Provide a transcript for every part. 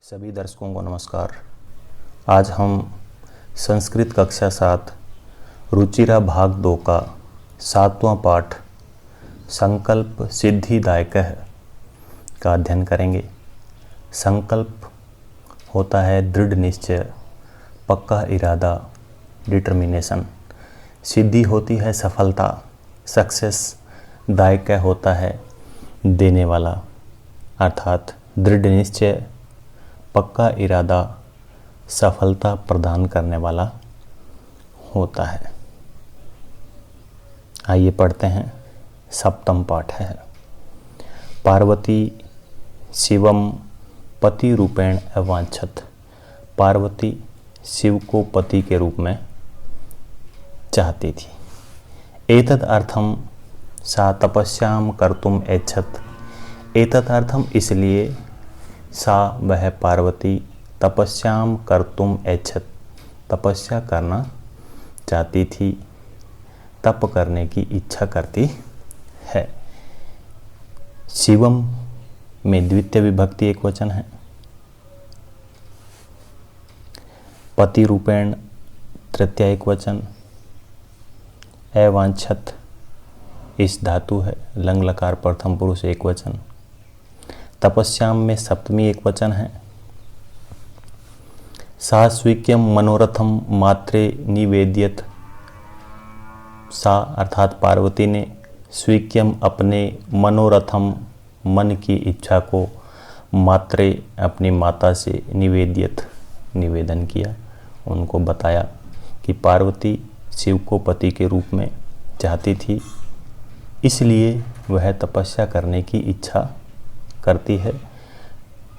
सभी दर्शकों को नमस्कार। आज हम संस्कृत कक्षा 7 रुचिरा भाग 2 का 7वां पाठ संकल्प सिद्धिदायकः का अध्ययन करेंगे। संकल्प होता है दृढ़ निश्चय, पक्का इरादा, डिटर्मिनेशन। सिद्धि होती है सफलता, सक्सेस। दायक होता है देने वाला, अर्थात दृढ़ निश्चय, पक्का इरादा, सफलता प्रदान करने वाला होता है। आइए पढ़ते हैं। 7वां पाठ है। पार्वती शिवम पति रूपेण अवांछत। पार्वती शिव को पति के रूप में चाहती थी। एतद अर्थम सा तपस्याम कर्तुम ऐच्छत। एतद अर्थम इसलिए सा वह पार्वती तपस्याम कर्तुम ऐच्छत, तपस्या करना चाहती थी, तप करने की इच्छा करती है। शिवम में द्वितीय विभक्ति एक वचन है। पति रूपेण तृतीय एक वचन। अवांछत इस धातु है। लंग लकार प्रथम पुरुष एक वचन। तपस्याम में सप्तमी एक वचन है। सा स्वीक्यम मनोरथम मात्रे निवेद्यत। सा अर्थात पार्वती ने स्वीक्यम अपने मनोरथम मन की इच्छा को मात्रे अपनी माता से निवेद्यत निवेदन किया, उनको बताया कि पार्वती शिव को पति के रूप में चाहती थी, इसलिए वह तपस्या करने की इच्छा करती है।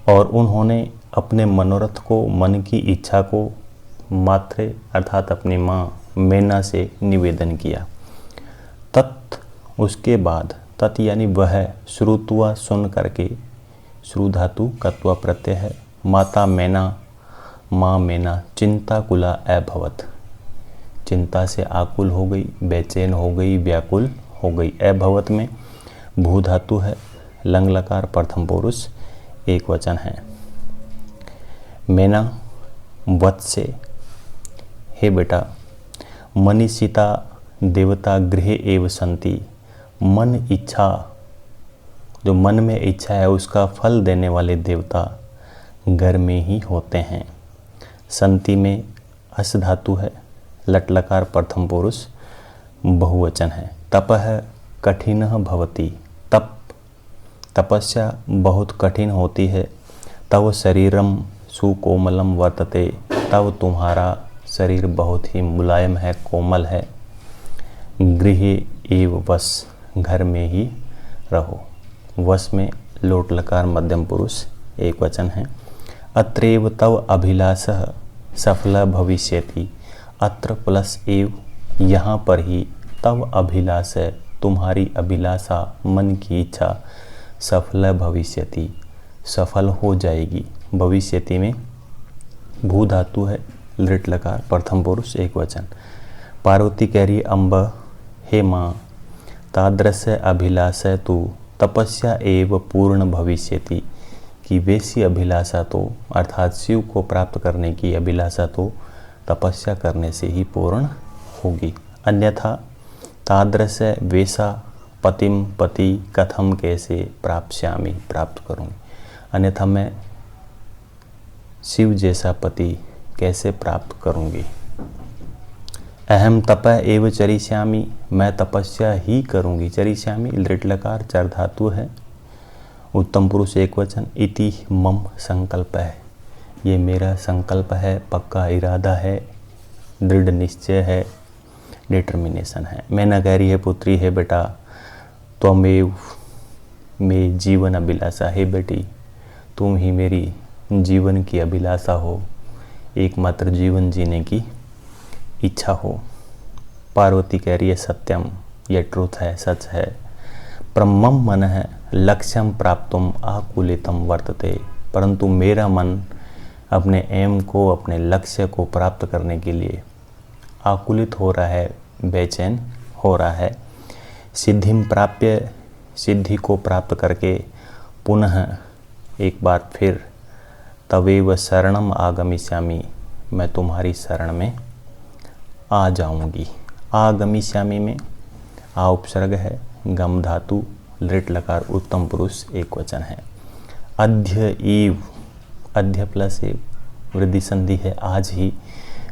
और उन्होंने अपने मनोरथ को, मन की इच्छा को मात्रे अर्थात अपनी माँ मेना से निवेदन किया। तत् उसके बाद, तत् यानी वह, श्रुत्वा सुन करके, श्रु धातु कत्वा प्रत्यय है। माता मेना, माँ मेना चिंताकुला अभवत, चिंता से आकुल हो गई, बेचैन हो गई, व्याकुल हो गई। अभवत में भू धातु है। लंग लकार प्रथम पुरुष एक वचन है। मेना वत से, हे बेटा, मनीषिता देवता गृहे एव संति। मन इच्छा, जो मन में इच्छा है उसका फल देने वाले देवता घर में ही होते हैं। संति में अस धातु है। लट लकार प्रथम पुरुष बहुवचन है। तपः कठिनः भवति। तप, तपस्या बहुत कठिन होती है। तव शरीरम सुकोमलम वर्तते। तव तुम्हारा शरीर बहुत ही मुलायम है, कोमल है। गृहे एव वश, घर में ही रहो। वश में लोट लकार मध्यम पुरुष एक वचन है। अत्रैव तव अभिलाषः सफला भविष्यति। अत्र प्लस एव, यहाँ पर ही, तव अभिलाष है, तुम्हारी अभिलाषा, मन की इच्छा, सफल भविष्यति, सफल हो जाएगी। भविष्यति में भू धातु है। लृट लकार प्रथम पुरुष एक वचन। पार्वती कह रही, अम्ब, हे माँ, तादृश अभिलाषा तो तपस्या एव पूर्ण भविष्यति, कि वैसी अभिलाषा तो, अर्थात शिव को प्राप्त करने की अभिलाषा तो तपस्या करने से ही पूर्ण होगी। अन्यथा तादृश वैसा पतिम, पति कथम कैसे प्राप्स्यामि, प्राप्त करूँगी, अन्यथा मैं शिव जैसा पति कैसे प्राप्त करूँगी। अहम तप एव चरिष्यामि, मैं तपस्या ही करूँगी। चरिष्यामि लृट लकार चर धातु है। उत्तम पुरुष एक वचन। इति मम संकल्प है, ये मेरा संकल्प है, पक्का इरादा है, दृढ़ निश्चय है, डिटर्मिनेशन है। मैंने कह रही है, पुत्री है बेटा, त्वमेव में जीवन अभिलाषा, है बेटी, तुम ही मेरी जीवन की अभिलाषा हो, एकमात्र जीवन जीने की इच्छा हो। पार्वती कह रही है, सत्यम, यह ट्रूथ है, सच है। ब्रह्मम मन है लक्ष्यम प्राप्तुम आकुलितम वर्तते। परंतु मेरा मन अपने एम को, अपने लक्ष्य को प्राप्त करने के लिए आकुलित हो रहा है, बेचैन हो रहा है। सिद्धिम प्राप्य, सिद्धि को प्राप्त करके पुनः एक बार फिर तवेव शरणम आगमिष्यामि, मैं तुम्हारी शरण में आ जाऊंगी। आगमिष्यामि में आ उपसर्ग है, गम धातु, लिट लकार उत्तम पुरुष एक वचन है। अद्य ईव, अद्य प्लस एव, वृद्धि संधि है, आज ही।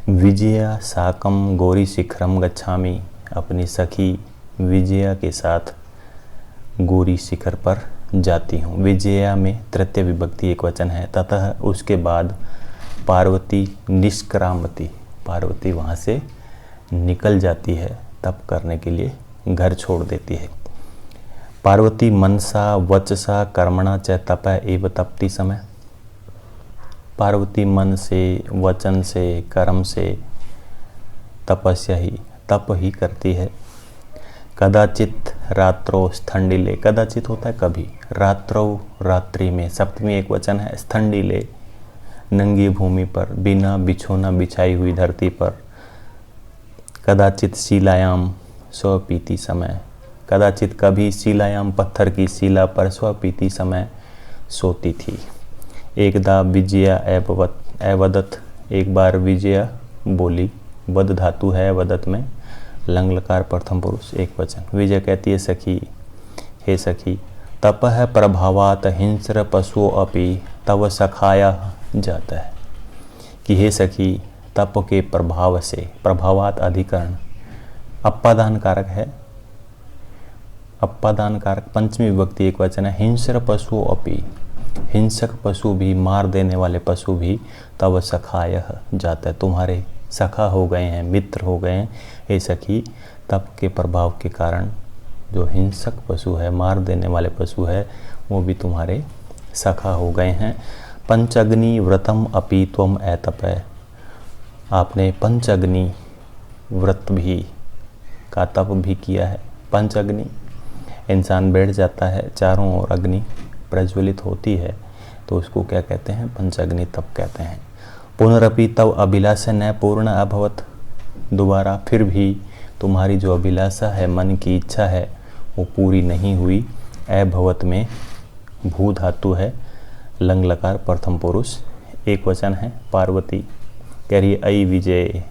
विजया साकम गौरी शिखरम गच्छामि, अपनी सखी विजया के साथ गौरी शिखर पर जाती हूँ। विजया में तृतीय विभक्ति एक वचन है। ततः उसके बाद पार्वती निष्क्रामती, पार्वती वहाँ से निकल जाती है, तप करने के लिए घर छोड़ देती है। पार्वती मनसा वचसा कर्मणा च तप एव तपति समय, पार्वती मन से, वचन से, कर्म से तपस्या ही, तप ही करती है। कदाचित रात्रो स्थंडिले, कदाचित होता है कभी, रात्रो रात्रि में, सप्तमी एक वचन है। स्थंडिले नंगी भूमि पर, बिना बिछोना बिछाई हुई धरती पर। कदाचित शिलायाम स्वपीति समय, कदाचित कभी शिलायाम पत्थर की शिला पर स्वपीति समय सोती थी। एकदा विजया एवदत, एक बार विजया बोली। वद धातु है वदत में, लंग लकार प्रथम पुरुष एक वचन। विजय कहती है सखी, हे सखी, तपः प्रभावात हिंस्र पशुओं अपि तव सखाया, जाता है कि हे सखी, तप के प्रभाव से, प्रभावात अधिकरण, अपादान कारक है, अपादान कारक पंचमी विभक्ति एक वचन है। हिंस्र पशुओं अपि, हिंसक पशु भी, मार देने वाले पशु भी, तव सखाय जाता है, तुम्हारे सखा हो गए हैं, मित्र हो गए हैं। हे सखी, तप के प्रभाव के कारण जो हिंसक पशु है, मार देने वाले पशु है, वो भी तुम्हारे सखा हो गए हैं। पंचअग्नि व्रतम अपि त्वम एतपय, आपने पंचअग्नि व्रत भी का तप भी किया है। पंचअग्नि, इंसान बैठ जाता है, चारों ओर अग्नि प्रज्वलित होती है, तो उसको क्या कहते हैं? पंचअग्नि तप कहते हैं। पुनरपि तव अभिलाषा न पूर्ण अभवत, दोबारा फिर भी तुम्हारी जो अभिलाषा है, मन की इच्छा है, वो पूरी नहीं हुई। अभवत में भू धातु है, लंग लकार प्रथम पुरुष एक वचन है। पार्वती कह रही है, अई विजय,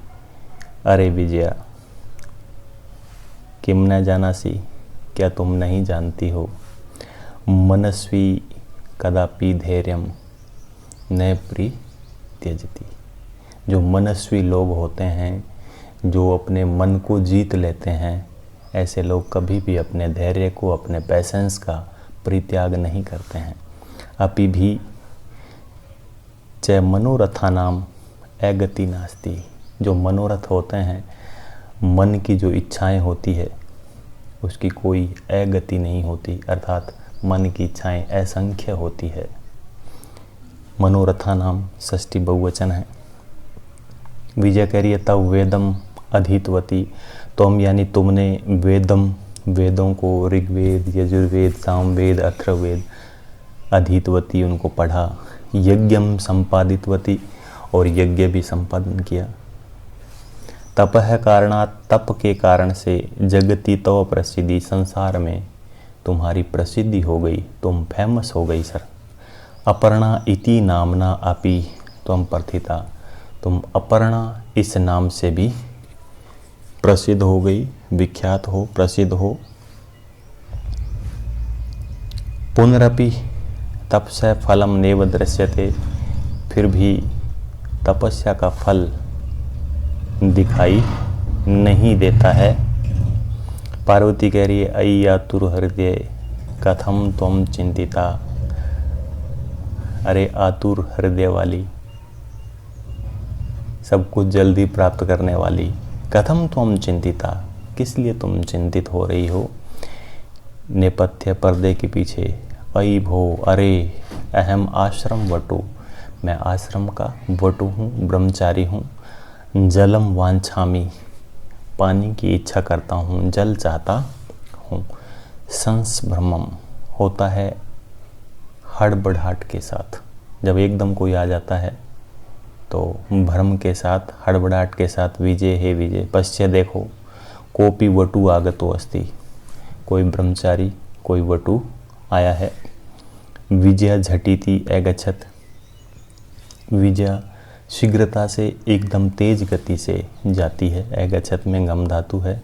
अरे विजया, किम न जानासी, क्या तुम नहीं जानती हो? मनस्वी कदापि धैर्यम न प्री त्यजती, जो मनस्वी लोग होते हैं, जो अपने मन को जीत लेते हैं, ऐसे लोग कभी भी अपने धैर्य को, अपने पैसेंस का परित्याग नहीं करते हैं। अपि भी च मनोरथानाम अगति नास्ति, जो मनोरथ होते हैं, मन की जो इच्छाएं होती है, उसकी कोई अगति नहीं होती, अर्थात मन की इच्छाएं असंख्य होती है। मनोरथा नाम षष्ठी बहुवचन है। विजय कह रही है, तब वेदम अधीतवती, तुम यानी तुमने वेदम, वेदों को, ऋग्वेद, यजुर्वेद, सामवेद, अथर्ववेद, अधीतवती उनको पढ़ा। यज्ञम संपादितवती, और यज्ञ भी संपादन किया। तपह कारणात्, तप के कारण से, जगति तव प्रसिद्धि, संसार में तुम्हारी प्रसिद्धि हो गई, तुम फेमस हो गई सर। अपर्णा इति नामना अपि त्वं प्रथिता, तुम अपर्णा इस नाम से भी प्रसिद्ध हो गई, विख्यात हो, प्रसिद्ध हो। पुनरपि तपस्य फलम नेव दृश्यते, फिर भी तपस्या का फल दिखाई नहीं देता है। पार्वती कह रही है, अय्या आतुर हृदय कथम त्वं चिंतिता, अरे आतुर हृदय वाली, सब कुछ जल्दी प्राप्त करने वाली, कथम त्वं चिंतिता, किस लिए तुम चिंतित हो रही हो? नेपथ्य पर्दे के पीछे, अयि भो, अरे अहम आश्रम वटु, मैं आश्रम का वटु हूँ, ब्रह्मचारी हूँ। जलम वांछामि, पानी की इच्छा करता हूँ, जल चाहता हूँ। संस्भ्रमम होता है हड़बड़ाहट के साथ, जब एकदम कोई आ जाता है तो भ्रम के साथ, हड़बड़ाहट के साथ। विजय हे विजय, पश्य देखो, कोपी वटु आगतो अस्ति, कोई ब्रह्मचारी, कोई वटु आया है। विजय झटिति अगच्छत, विजया शीघ्रता से एकदम तेज गति से जाती है। अगच्छत में गम धातु है,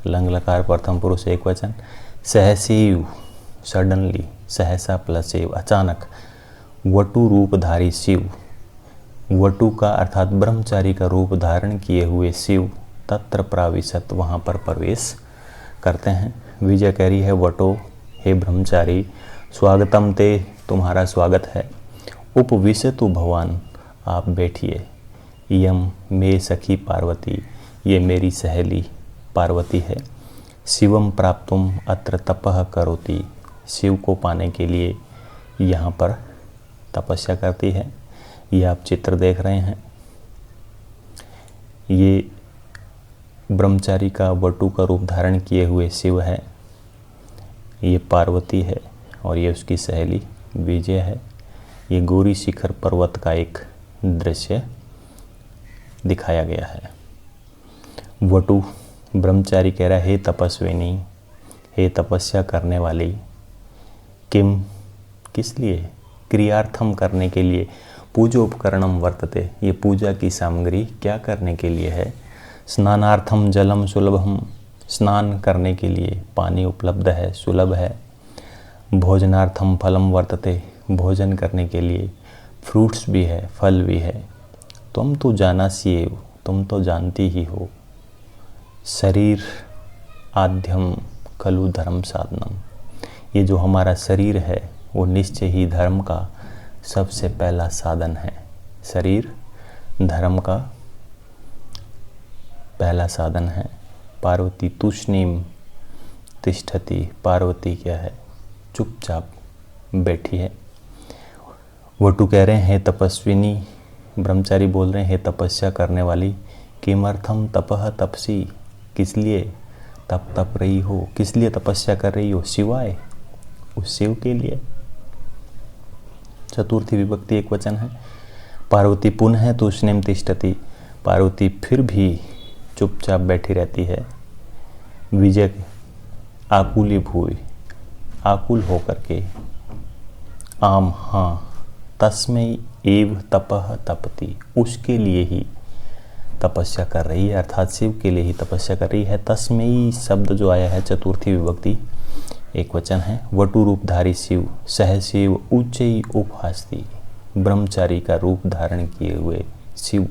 लंग लकार प्रथम पुरुष एक वचन। सहसेव सडनली, सहसा प्लस एव अचानक। वटु रूपधारी शिव, वटु का अर्थात ब्रह्मचारी का रूप धारण किए हुए शिव तत्र प्राविशत वहाँ पर प्रवेश करते हैं। विजय कह रही है वटो हे ब्रह्मचारी, स्वागतम ते तुम्हारा स्वागत है। उपविशतु भवान आप बैठिए। यम मे सखी पार्वती, ये मेरी सहेली पार्वती है। शिवम प्राप्तुम अत्र तपः करोति, शिव को पाने के लिए यहाँ पर तपस्या करती है। ये आप चित्र देख रहे हैं, ये ब्रह्मचारी का वटु का रूप धारण किए हुए शिव है, ये पार्वती है और ये उसकी सहेली विजय है। ये गौरी शिखर पर्वत का एक दृश्य दिखाया गया है। वटु ब्रह्मचारी कह रहा है हे तपस्विनी, हे तपस्या करने वाली। किम किस लिए, क्रियार्थम करने के लिए। पूजोपकरणम वर्तते, ये पूजा की सामग्री क्या करने के लिए है। स्नानार्थम जलम सुलभम, स्नान करने के लिए पानी उपलब्ध है, सुलभ है। भोजनार्थम फलम वर्तते, भोजन करने के लिए फ्रूट्स भी है, फल भी है। तुम तो जानासी एव, तुम तो जानती ही हो। शरीर आद्यम खलु धर्म साधनम, ये जो हमारा शरीर है वो निश्चय ही धर्म का सबसे पहला साधन है। शरीर धर्म का पहला साधन है। पार्वती तूष्णीम तिष्ठति, पार्वती क्या है, चुपचाप बैठी है। वटु कह रहे हैं तपस्विनी, ब्रह्मचारी बोल रहे हैं तपस्या करने वाली। किमर्थम तपः तपसी, किस लिए तप रही हो, किस लिए तपस्या कर रही हो। शिवाय, उस शिव के लिए। चतुर्थी विभक्ति एक वचन है। पार्वती पुनः तूष्णीम तिष्ठति, पार्वती फिर भी चुपचाप बैठी रहती है। विजय आकुली भूई, आकुल होकर के। आम हाँ, तस्मै एव तपः तपति, उसके लिए ही तपस्या कर रही है, अर्थात शिव के लिए ही तपस्या कर रही है। तस्मै शब्द जो आया है चतुर्थी विभक्ति एक वचन है। वटु रूपधारी शिव सहशिव उच्चई उपहास्ति, ब्रह्मचारी का रूप धारण किए हुए शिव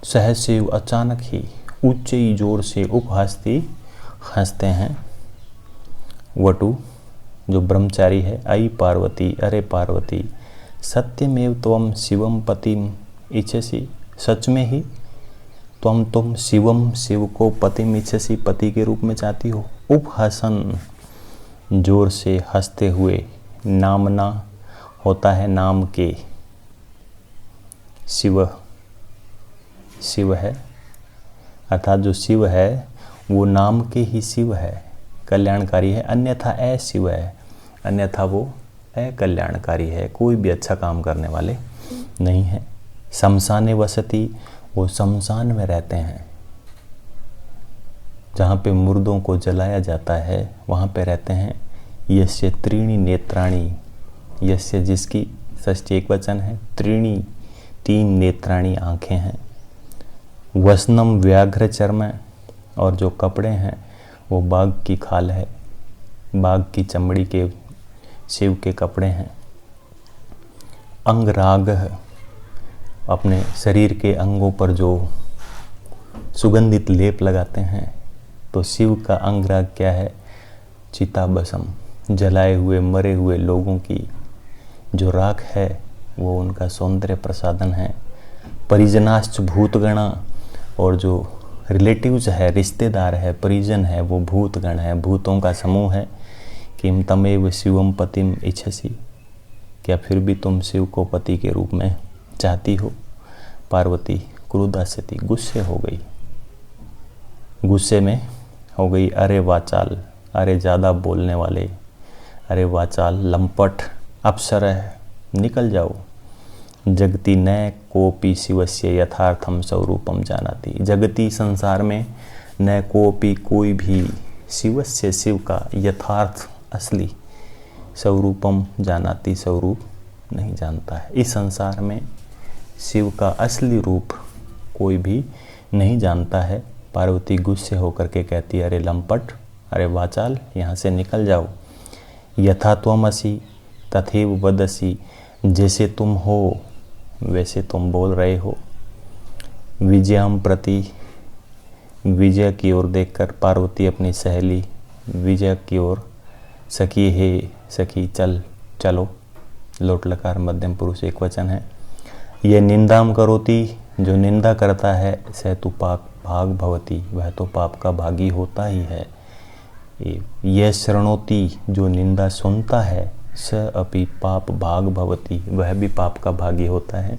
सहशिव अचानक ही उच्चई जोर से उपहास्ति हंसते हैं। वटु जो ब्रह्मचारी है, आई पार्वती, अरे पार्वती, सत्यमेव त्वम शिवम पतिम इच्छसि, सच में ही तुम शिवम, शिव को पतिम इच्छसि, पति के रूप में चाहती हो। उपहसन जोर से हंसते हुए, नामना होता है नाम के, शिव शिव है, अर्थात जो शिव है वो नाम के ही शिव है, कल्याणकारी है। अन्यथा अशिव है, अन्यथा वो अकल्याणकारी है, कोई भी अच्छा काम करने वाले नहीं है। शमशाने वसती, वो शमशान में रहते हैं, जहाँ पे मुर्दों को जलाया जाता है वहाँ पे रहते हैं। यस्य त्रीणी नेत्राणी, यस्य जिसकी, षष्ठी एक वचन है। त्रीणी तीन नेत्राणी आँखें हैं। वसनम व्याघ्र चर्म, और जो कपड़े हैं वो बाघ की खाल है, बाघ की चमड़ी के शिव के कपड़े हैं। अंगराग, अपने शरीर के अंगों पर जो सुगंधित लेप लगाते हैं, तो शिव का अंगराग क्या है, चिताभस्म, जलाए हुए मरे हुए लोगों की जो राख है वो उनका सौंदर्य प्रसाधन है। परिजनाश्च भूतगणा, और जो रिलेटिव्स है, रिश्तेदार है, परिजन है, वो भूतगण है, भूतों का समूह है। किम तमेव शिवम पतिम इच्छसि, क्या फिर भी तुम शिव को पति के रूप में चाहती हो। पार्वती क्रोधास्यति, गुस्से हो गई, गुस्से में हो गई। अरे वाचाल, अरे ज़्यादा बोलने वाले, अरे वाचाल, लंपट, अप्सरह, निकल जाओ। जगति न कोपि शिवस्य यथार्थम स्वरूपम जानाति, जगति संसार में न कोपि कोई भी शिवस्य, शिव का, यथार्थ असली स्वरूपम जानाति, स्वरूप नहीं जानता है। इस संसार में शिव का असली रूप कोई भी नहीं जानता है। पार्वती गुस्से होकर के कहती है, अरे लंपट, अरे वाचाल, यहाँ से निकल जाओ। यथा त्वमसि तथैव वदसि, जैसे तुम हो वैसे तुम बोल रहे हो। विजयम प्रति, विजय की ओर देखकर पार्वती अपनी सहेली विजय की ओर, सखी हे सखी चल चलो, लोट लकार मध्यम पुरुष एक वचन है। ये निंदाम करोति, जो निंदा करता है, सह तु पाप भाग भवती, वह तो पाप का भागी होता ही है। यह शरणोति, जो निंदा सुनता है, स अपि पाप भाग भवती, वह भी पाप का भागी होता है।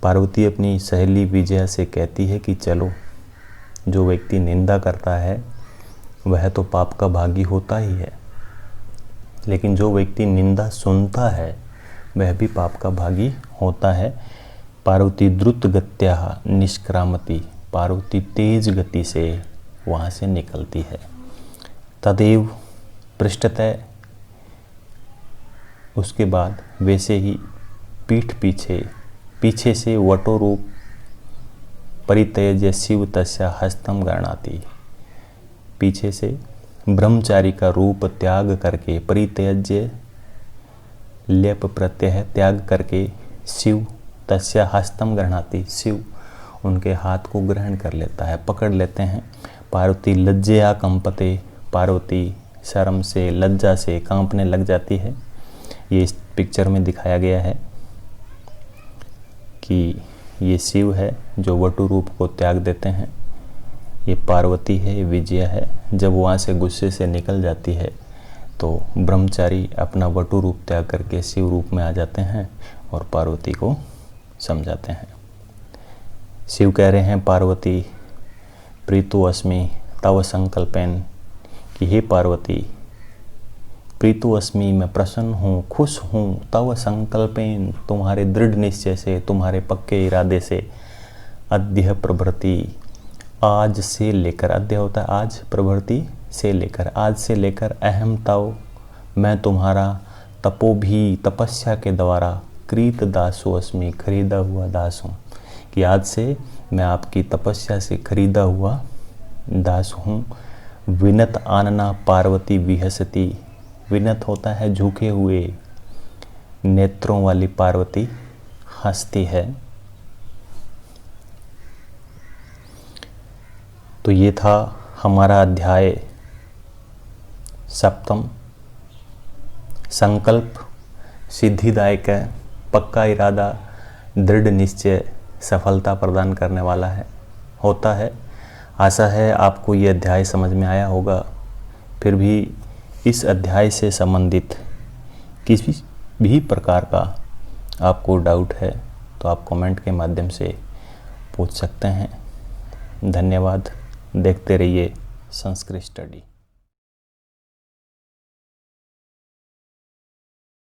पार्वती अपनी सहेली विजया से कहती है कि चलो, जो व्यक्ति निंदा करता है वह तो पाप का भागी होता ही है, लेकिन जो व्यक्ति निंदा सुनता है वह भी पाप का भागी होता है। पार्वती द्रुत गत्या निष्क्रामति, पार्वती तेज गति से वहाँ से निकलती है। तदेव पृष्ठतः, उसके बाद वैसे ही पीठ पीछे से वटो रूप परित्यज्य शिव तस्या हस्तम गणाति, पीछे से ब्रह्मचारी का रूप त्याग करके, परित्यज्य लेप प्रत्यय त्याग करके, शिव तस्या हस्तम गृह्णाति, शिव उनके हाथ को ग्रहण कर लेता है, पकड़ लेते हैं। पार्वती लज्जया कंपते, पार्वती शर्म से, लज्जा से कांपने लग जाती है। ये इस पिक्चर में दिखाया गया है कि ये शिव है जो वटु रूप को त्याग देते हैं, ये पार्वती है, विजया है। जब वहाँ से गुस्से से निकल जाती है तो ब्रह्मचारी अपना वटु रूप त्याग करके शिव रूप में आ जाते हैं और पार्वती को समझाते हैं। शिव कह रहे हैं, पार्वती प्रीतो अस्मि तव संकल्पेन, कि हे पार्वती, प्रीतो अस्मि, मैं प्रसन्न हूँ, खुश हूँ, तव संकल्पेन, तुम्हारे दृढ़ निश्चय से, तुम्हारे पक्के इरादे से, अद्य प्रभृति, आज से लेकर, अद्य होता है आज, प्रभृति से लेकर, आज से लेकर, अहम तव, मैं तुम्हारा, तपो भी, तपस्या के द्वारा, कृत दासो अस्मि, खरीदा हुआ दास हूँ, कि आज से मैं आपकी तपस्या से खरीदा हुआ दास हूँ। विनत आनना पार्वती विहसती, विनत होता है झुके हुए नेत्रों वाली पार्वती हंसती है। तो ये था हमारा अध्याय 7, संकल्प सिद्धिदायक है, पक्का इरादा, दृढ़ निश्चय सफलता प्रदान करने वाला है, होता है। आशा है आपको ये अध्याय समझ में आया होगा। फिर भी इस अध्याय से संबंधित किसी भी प्रकार का आपको डाउट है तो आप कमेंट के माध्यम से पूछ सकते हैं। धन्यवाद। देखते रहिए संस्कृत स्टडी।